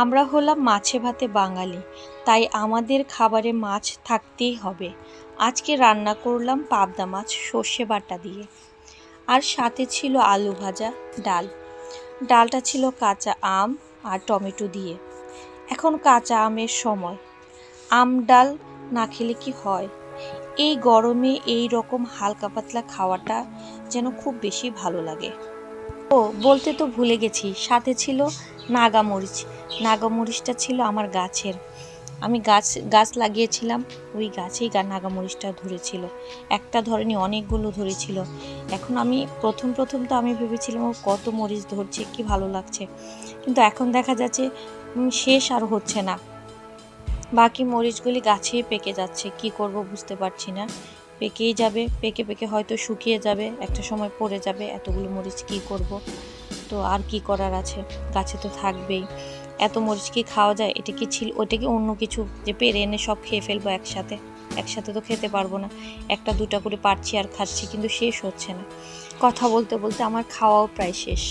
আমরা হলাম মাছে ভাতে বাঙালি, তাই আমাদের খাবারে মাছ থাকতেই হবে। আজকে রান্না করলাম পাবদা মাছ সর্ষে বাটা দিয়ে, আর সাথে ছিল আলু ভাজা, ডাল। ডালটা ছিল কাঁচা আম আর টমেটো দিয়ে। এখন কাঁচা আমের সময়, আম ডাল না খেলে কি হয়? এই গরমে এই রকম হালকা পাতলা খাওয়াটা যেন খুব বেশি ভালো লাগে। ও বলতে তো ভুলে গেছি, সাথে ছিল নাগামরিচ। নাগামরিচটা ছিল আমার গাছের। আমি গাছ লাগিয়েছিলাম, ওই গাছেই নাগামরিচটা ধরেছিল। একটা ধরেনি, অনেকগুলো ধরেছিল। এখন আমি প্রথম তো আমি ভেবেছিলাম ও কত মরিচ ধরছে, কি ভালো লাগছে, কিন্তু এখন দেখা যাচ্ছে শেষ আর হচ্ছে না। বাকি মরিচগুলি গাছেই পেকে যাচ্ছে, কি করব বুঝতে পারছি না। পেকেই যাবে, পেকে পেকে হয়তো শুকিয়ে যাবে, একটা সময় পড়ে যাবে। এতগুলো মরিচ কি করব? তো আর কি করার আছে, গাছে তো থাকবেই। এত মরিচ কি খাওয়া যায়? এটা কি ছিল, ওটা কি অন্য কিছু যে পেরে এনে সব খেয়ে ফেলবো একসাথে? একসাথে তো খেতে পারবো না। একটা দুটা করে পারছি আর খাচ্ছি, কিন্তু শেষ হচ্ছে না। কথা বলতে বলতে আমার খাওয়াও প্রায় শেষ।